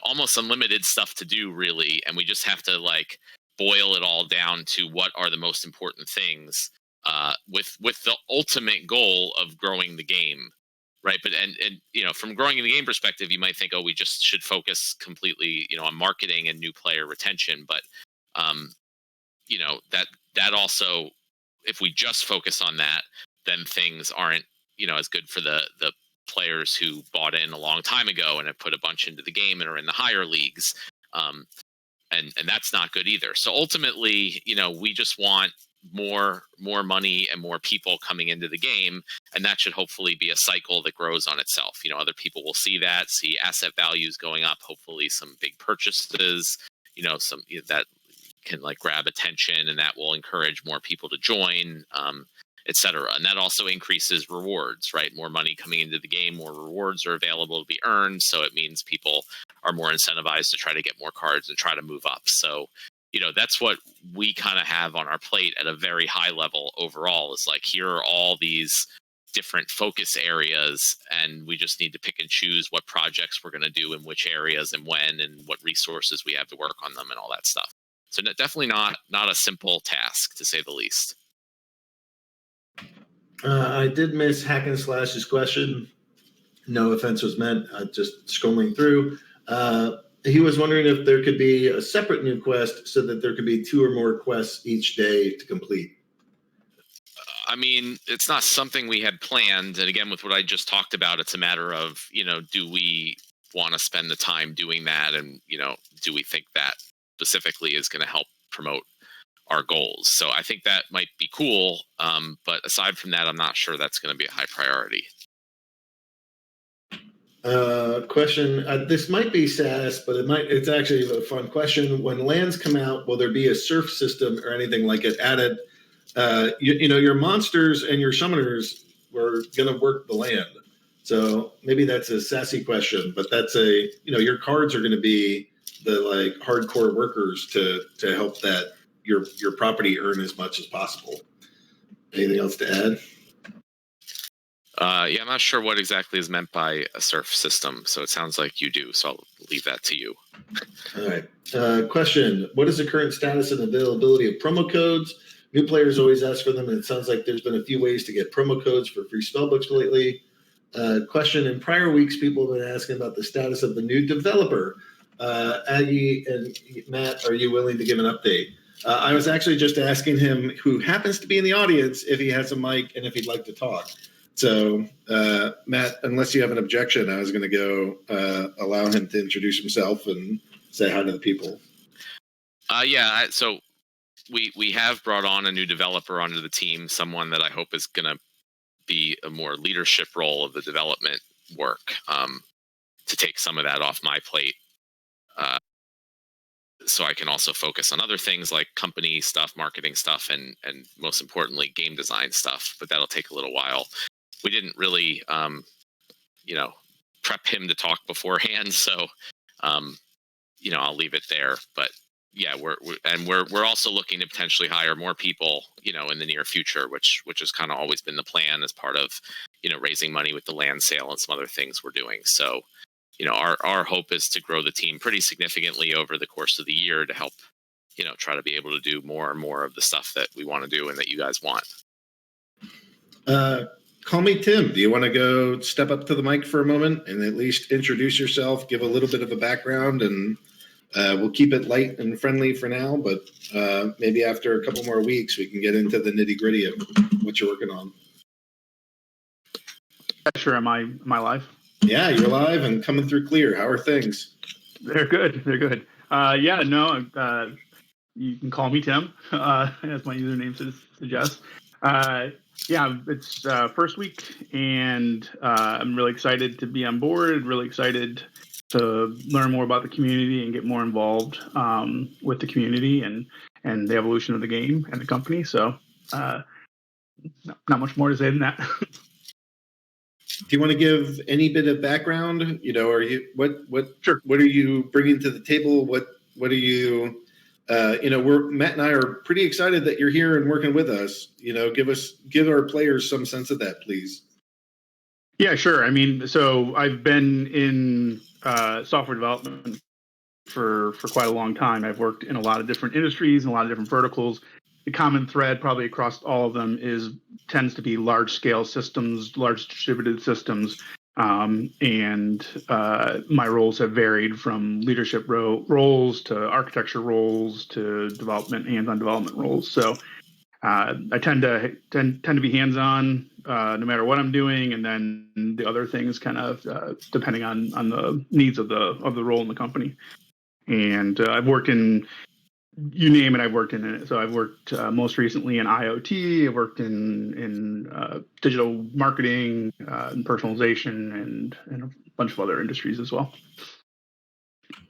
almost unlimited stuff to do, really. And we just have to boil it all down to what are the most important things with the ultimate goal of growing the game. Right. But and from growing in the game perspective, you might think, we just should focus completely, on marketing and new player retention. But, that also, if we just focus on that, then things aren't, as good for the players who bought in a long time ago and have put a bunch into the game and are in the higher leagues. And that's not good either. So ultimately, we just want more money and more people coming into the game, and that should hopefully be a cycle that grows on itself. Other people will see asset values going up, hopefully some big purchases, some that can like grab attention, and that will encourage more people to join, etc. And that also increases rewards, right? More money coming into the game, more rewards are available to be earned, so it means people are more incentivized to try to get more cards and try to move up. So that's what we kind of have on our plate at a very high level overall, is like, here are all these different focus areas, and we just need to pick and choose what projects we're going to do in which areas and when, and what resources we have to work on them and all that stuff. So definitely not a simple task, to say the least. I did miss Hack and Slash's question. No offense was meant. Just scrolling through. He was wondering if there could be a separate new quest so that there could be 2 or more quests each day to complete. I mean, it's not something we had planned. And again, with what I just talked about, it's a matter of, do we want to spend the time doing that? And, do we think that specifically is going to help promote our goals? So I think that might be cool. But aside from that, I'm not sure that's going to be a high priority. Question. This might be sass, but it's actually a fun question. When lands come out, will there be a serf system or anything like it added? Your monsters and your summoners were going to work the land. So maybe that's a sassy question, but that's your cards are going to be the like hardcore workers to help that your property earn as much as possible. Anything else to add? Yeah, I'm not sure what exactly is meant by a serf system, so it sounds like you do, so I'll leave that to you. All right. Question. What is the current status and availability of promo codes? New players always ask for them, and it sounds like there's been a few ways to get promo codes for free spellbooks lately. Question. In prior weeks, people have been asking about the status of the new developer. Aggy and Matt, are you willing to give an update? I was actually just asking him, who happens to be in the audience, if he has a mic and if he'd like to talk. So, Matt, unless you have an objection, I was going to go allow him to introduce himself and say hi to the people. So we have brought on a new developer onto the team, someone that I hope is going to be a more leadership role of the development work, to take some of that off my plate. So I can also focus on other things like company stuff, marketing stuff, and most importantly, game design stuff. But that'll take a little while. We didn't really, prep him to talk beforehand, so I'll leave it there. But yeah, we're also looking to potentially hire more people, in the near future, which has kind of always been the plan as part of, raising money with the land sale and some other things we're doing. So, our hope is to grow the team pretty significantly over the course of the year to help, try to be able to do more and more of the stuff that we want to do and that you guys want. Call me Tim. Do you want to go step up to the mic for a moment and at least introduce yourself, give a little bit of a background, and we'll keep it light and friendly for now, but maybe after a couple more weeks, we can get into the nitty-gritty of what you're working on. Sure. Am I live? Yeah, you're live and coming through clear. How are things? They're good. You can call me Tim, as my username suggests. It's first week, and I'm really excited to be on board, really excited to learn more about the community and get more involved with the community and the evolution of the game and the company. So not much more to say than that. Do you want to give any bit of background? Are you Sure. What are you bringing to the table? What are you? Matt and I are pretty excited that you're here and working with us. Give our players some sense of that, please. Yeah, sure. I mean, so I've been in software development for quite a long time. I've worked in a lot of different industries and a lot of different verticals. The common thread probably across all of them tends to be large scale systems, large distributed systems. And my roles have varied from leadership roles to architecture roles to development, hands-on development roles. So I tend to be hands-on no matter what I'm doing, and then the other things kind of depending on the needs of the role in the company. And I've worked in you name it, I've worked in it. So I've worked most recently in IoT. I've worked in digital marketing, and personalization, and a bunch of other industries as well.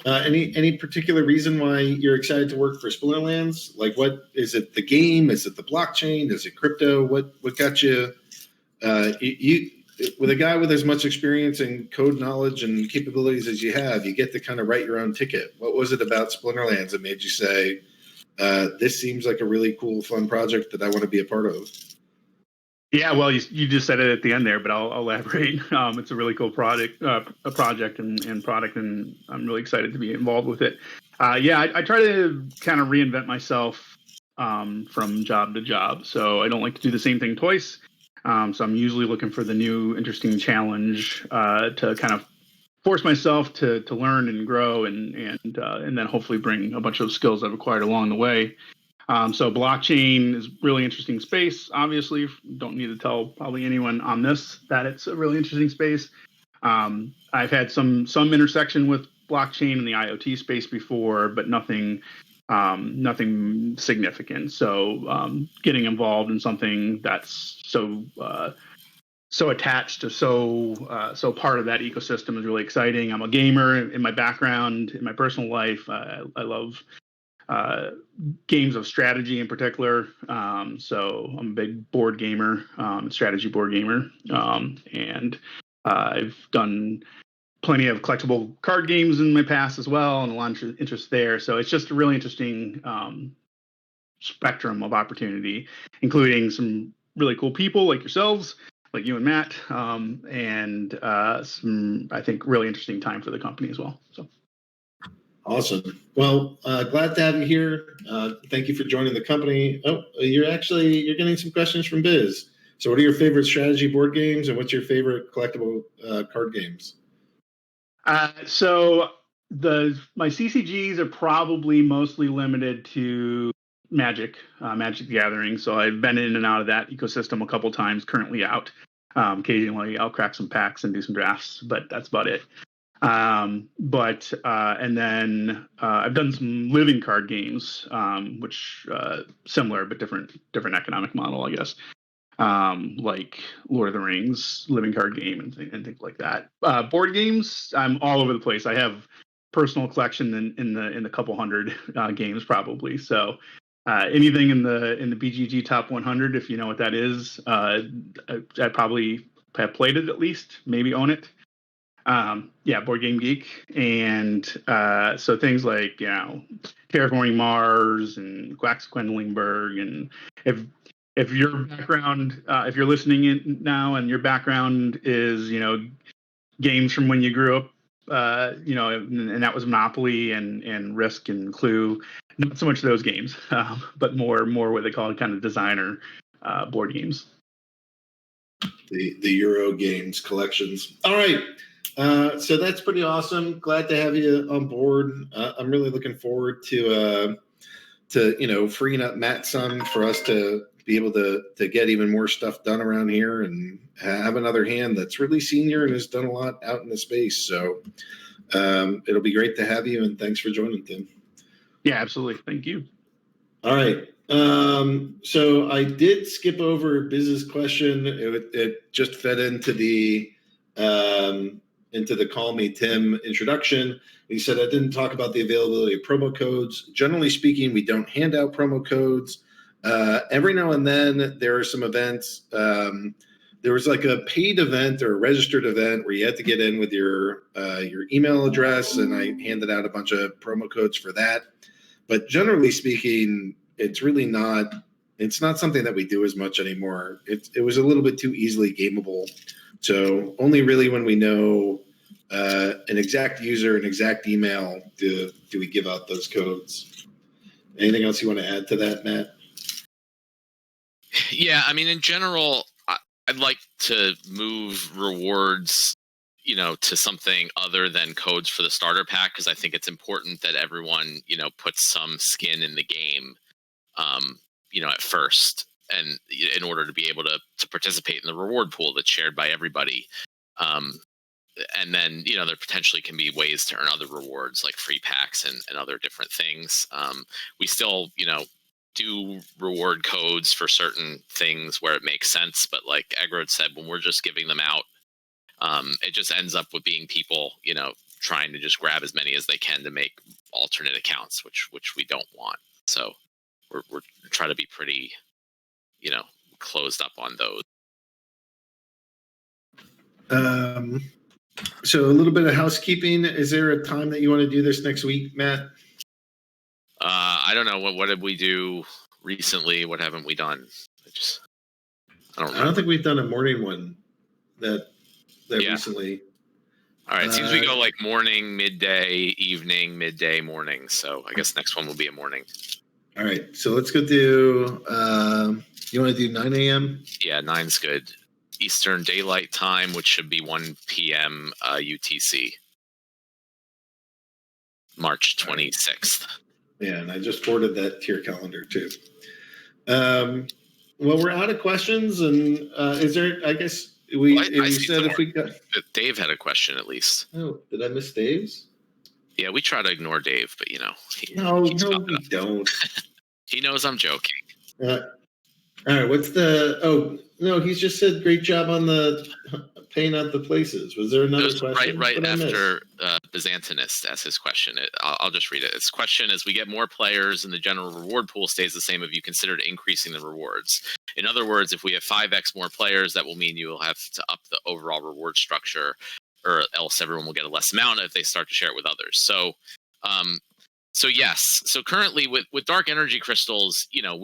Any particular reason why you're excited to work for Splinterlands? Like, what is it? The game? Is it the blockchain? Is it crypto? What got you? You with a guy with as much experience and code knowledge and capabilities as you have, you get to kind of write your own ticket. What was it about Splinterlands that made you say, "This seems like a really cool, fun project that I want to be a part of"? Yeah, well, you just said it at the end there, but I'll elaborate. It's a really cool project and product, and I'm really excited to be involved with it. I try to kind of reinvent myself from job to job, so I don't like to do the same thing twice. So I'm usually looking for the new, interesting challenge to kind of force myself to learn and grow, and then hopefully bring a bunch of skills I've acquired along the way. So blockchain is really interesting space. Obviously, don't need to tell probably anyone on this that it's a really interesting space. I've had some intersection with blockchain in the IoT space before, but nothing significant. So getting involved in something that's so attached to so part of that ecosystem is really exciting. I'm a gamer in my background, in my personal life. I love games of strategy in particular. So I'm a big board gamer, strategy board gamer, and I've done plenty of collectible card games in my past as well, and a lot of interest there. So it's just a really interesting spectrum of opportunity, including some really cool people like yourselves, like you and Matt, and some, I think, really interesting time for the company as well. So. Awesome. Well, glad to have you here. Thank you for joining the company. Oh, you're getting some questions from Biz. So what are your favorite strategy board games, and what's your favorite collectible card games? So my CCGs are probably mostly limited to Magic the Gathering. So I've been in and out of that ecosystem a couple times, currently out. Occasionally I'll crack some packs and do some drafts, but that's about it. And then I've done some living card games, which similar but different economic model, I guess. Like Lord of the Rings living card game and things like that. Board games, I'm all over the place. I have personal collection in the couple hundred games probably. So anything in the BGG top 100, if you know what that is, I probably have played it at least, maybe own it. Board Game Geek, and so things like Terraforming Mars and Quaxquendlingberg, and if your background, if you're listening in now and your background is games from when you grew up, and that was Monopoly and Risk and Clue, not so much those games, but more what they call kind of designer board games. The Euro games collections. All right. So that's pretty awesome. Glad to have you on board. I'm really looking forward to freeing up Matt some for us to be able to get even more stuff done around here and have another hand that's really senior and has done a lot out in the space. So it'll be great to have you, and thanks for joining, Tim. Yeah, absolutely. Thank you. All right. So I did skip over Biz's question. It just fed into the Call Me Tim introduction. He said, I didn't talk about the availability of promo codes. Generally speaking, we don't hand out promo codes. Every now and then there are some events. There was like a paid event or a registered event where you had to get in with your email address, and I handed out a bunch of promo codes for that. But generally speaking, it's not something that we do as much anymore. It was a little bit too easily gameable. So only really when we know an exact user, an exact email, do we give out those codes. Anything else you want to add to that, Matt? Yeah, I mean, in general, I'd like to move rewards, to something other than codes for the starter pack, because I think it's important that everyone, puts some skin in the game, at first, and in order to be able to participate in the reward pool that's shared by everybody. and then, you know, there potentially can be ways to earn other rewards like free packs and other different things. We still, you know, do reward codes for certain things where it makes sense, but like Egrod said, when we're just giving them out, it just ends up with being people, you know, trying to just grab as many as they can to make alternate accounts, which we don't want. So we're trying to be pretty, you know, closed up on those. So a little bit of housekeeping. Is there a time that you want to do this next week, Matt? I don't know. What did we do recently? What haven't we done? I don't think we've done a morning one that Yeah. recently. All right. It seems we go like morning, midday, evening, midday, morning. So I guess next one will be a morning. All right. So let's go do, you want to do 9 a.m.? Yeah, 9's good. Eastern Daylight Time, which should be 1 p.m. UTC. March 26th. Yeah, and I just forwarded that to your calendar too. Well, we're out of questions, and is there? I guess we said if we got. Dave had a question at least. Oh, did I miss Dave's? Yeah, we try to ignore Dave, but you know. No, we don't. He knows I'm joking. All right, what's the? Oh no, he's just said great job on the paying out the places. Was there another question? Right after Byzantinist asked his question. I'll just read it. His question is: we get more players and the general reward pool stays the same. Have you considered increasing the rewards? In other words, if we have 5x more players, that will mean you will have to up the overall reward structure, or else everyone will get a less amount if they start to share it with others. So, so yes. So currently with dark energy crystals, you know,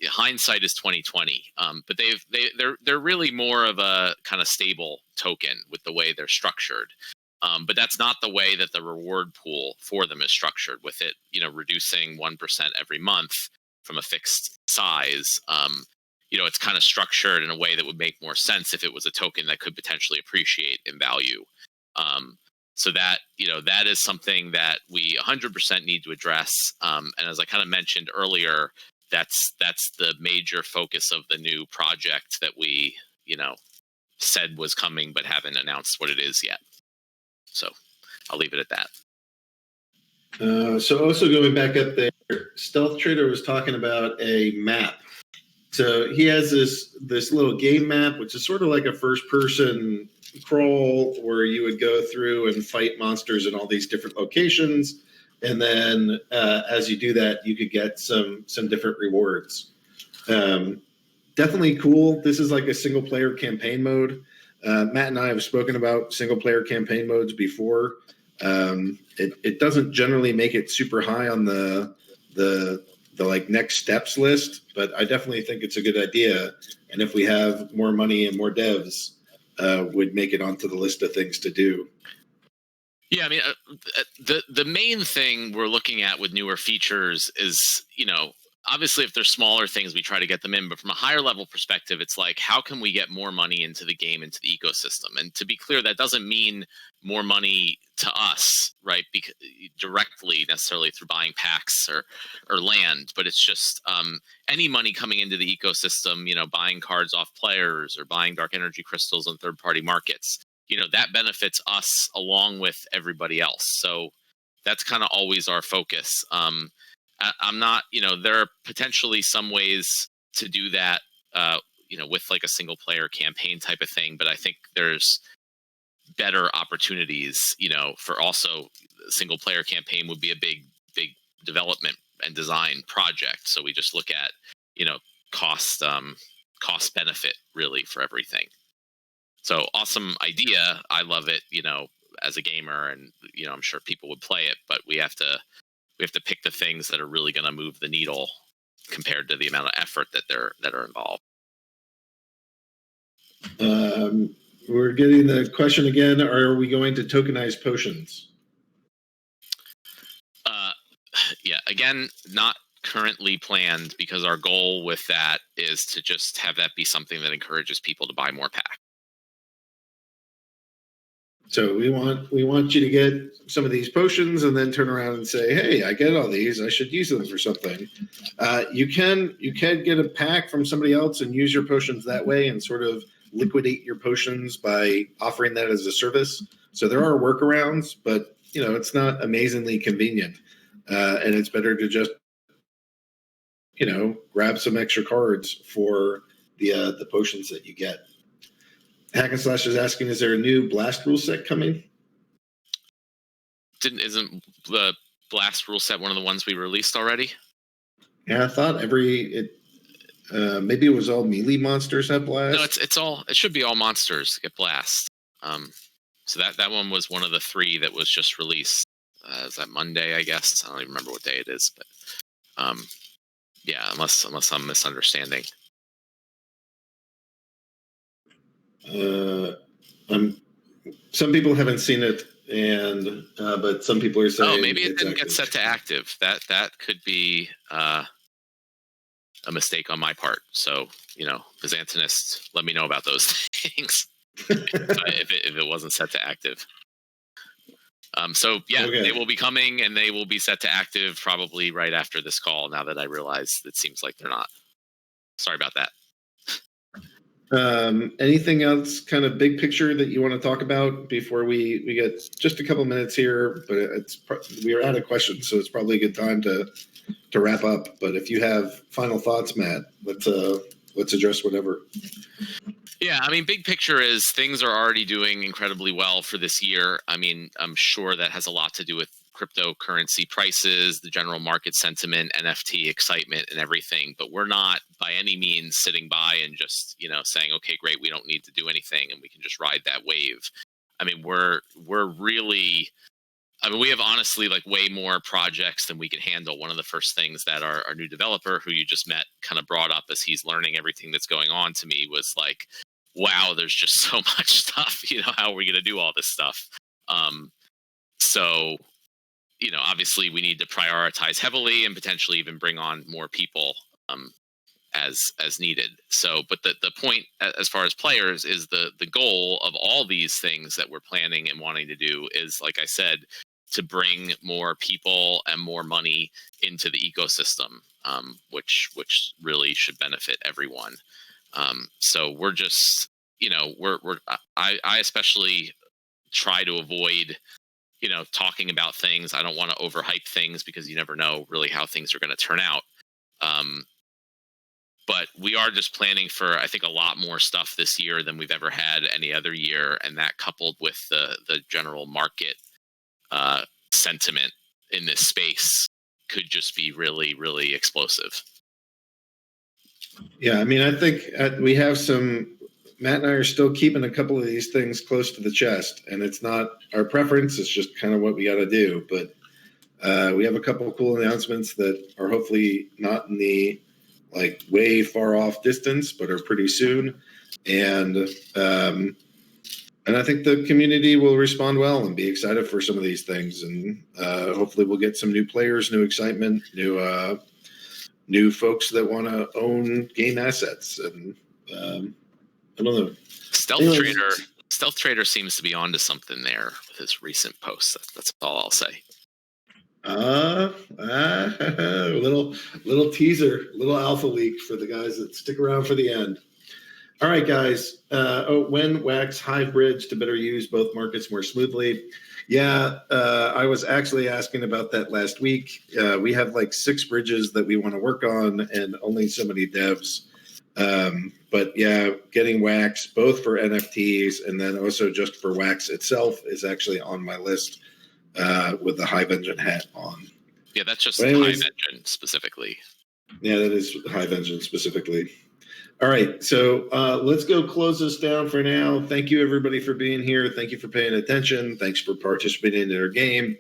hindsight is 2020. But they're really more of a kind of stable token with the way they're structured. But that's not the way that the reward pool for them is structured, with it, you know, reducing 1% every month from a fixed size. You know, it's kind of structured in a way that would make more sense if it was a token that could potentially appreciate in value. So that, you know, that is something that we 100% need to address. And as I kind of mentioned earlier, that's the major focus of the new project that we, you know, said was coming but haven't announced what it is yet. So I'll leave it at that. So also going back up there, Stealth Trader was talking about a map. So he has this little game map, which is sort of like a first-person crawl where you would go through and fight monsters in all these different locations, and then as you do that, you could get some different rewards. Definitely cool. This is like a single-player campaign mode. Matt and I have spoken about single-player campaign modes before. It doesn't generally make it super high on the like next steps list, but I definitely think it's a good idea. And if we have more money and more devs, would make it onto the list of things to do. Yeah, I mean, the main thing we're looking at with newer features is, you know, obviously if there's smaller things, we try to get them in, but from a higher level perspective, it's like, how can we get more money into the game, into the ecosystem? And to be clear, that doesn't mean more money to us, right? Because directly necessarily through buying packs or land, but it's just any money coming into the ecosystem, you know, buying cards off players or buying dark energy crystals on third-party markets, you know, that benefits us along with everybody else. So that's kind of always our focus. I'm not, you know, there are potentially some ways to do that, you know, with like a single player campaign type of thing, but I think there's better opportunities, you know, for also single player campaign would be a big development and design project. So we just look at, you know, cost benefit really for everything. So awesome idea. I love it, you know, as a gamer, and, you know, I'm sure people would play it, but we have to pick the things that are really going to move the needle compared to the amount of effort that are involved. We're getting the question again. Are we going to tokenize potions? Yeah, again, not currently planned, because our goal with that is to just have that be something that encourages people to buy more packs. So we want you to get some of these potions and then turn around and say, hey, I get all these, I should use them for something. You can get a pack from somebody else and use your potions that way and sort of liquidate your potions by offering that as a service. So there are workarounds, but it's not amazingly convenient, and it's better to just grab some extra cards for the potions that you get. Hack and Slash is asking, is there a new Blast rule set coming? Isn't the Blast rule set one of the ones we released already? Yeah, I thought maybe it was all melee monsters have Blast. No, it should be all monsters get Blast. So that one was one of the 3 that was just released. Is that Monday, I guess? I don't even remember what day it is, but yeah, unless I'm misunderstanding. Some people haven't seen it, and but some people are saying, maybe it didn't get set to active. That could be a mistake on my part. So Byzantinist, let me know about those things if it wasn't set to active. So yeah, okay. They will be coming, and they will be set to active probably right after this call. Now that I realize it seems like they're not. Sorry about that. Anything else kind of big picture that you want to talk about before we get just a couple minutes here? But we are out of questions, so it's probably a good time to wrap up. But if you have final thoughts, Matt, let's address whatever. Yeah, I mean, big picture is things are already doing incredibly well for this year. I mean, I'm sure that has a lot to do with cryptocurrency prices, the general market sentiment, NFT excitement, and everything. But we're not by any means sitting by and just, saying, okay, great, we don't need to do anything and we can just ride that wave. I mean, we're really, we have honestly like way more projects than we can handle. One of the first things that our new developer, who you just met, kind of brought up as he's learning everything that's going on to me was like, wow, there's just so much stuff. How are we going to do all this stuff? So, obviously we need to prioritize heavily and potentially even bring on more people as needed. So, but the point as far as players is the goal of all these things that we're planning and wanting to do is, like I said, to bring more people and more money into the ecosystem, which really should benefit everyone. So we're just, I especially try to avoid, talking about things. I don't want to overhype things because you never know really how things are going to turn out. But we are just planning for, I think, a lot more stuff this year than we've ever had any other year. And that coupled with the general market sentiment in this space could just be really, really explosive. Yeah, I mean, I think we have Matt and I are still keeping a couple of these things close to the chest, and it's not our preference. It's just kind of what we got to do. But we have a couple of cool announcements that are hopefully not in the way far off distance, but are pretty soon. And I think the community will respond well and be excited for some of these things. And hopefully we'll get some new players, new excitement, new folks that want to own game assets. And I don't know. Stealth Trader seems to be onto something there with his recent posts. That's all I'll say. Little teaser, little alpha leak for the guys that stick around for the end. All right, guys. When wax Hive bridge to better use both markets more smoothly? Yeah, I was actually asking about that last week. We have 6 bridges that we want to work on and only so many devs. But yeah, getting wax both for NFTs and then also just for wax itself is actually on my list with the Hive Engine hat on. Yeah, that's just Hive Engine specifically. Yeah, that is Hive Engine specifically. All right, so let's go close this down for now. Thank you, everybody, for being here. Thank you for paying attention. Thanks for participating in our game.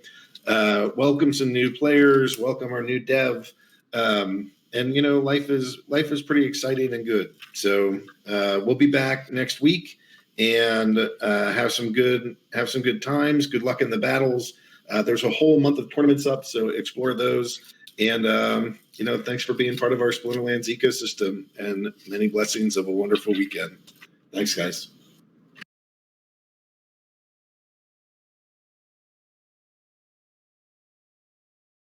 Welcome some new players. Welcome our new dev. And life is pretty exciting and good. So we'll be back next week and have some good times. Good luck in the battles. There's a whole month of tournaments up, so explore those. And thanks for being part of our Splinterlands ecosystem, and many blessings of a wonderful weekend. Thanks, guys.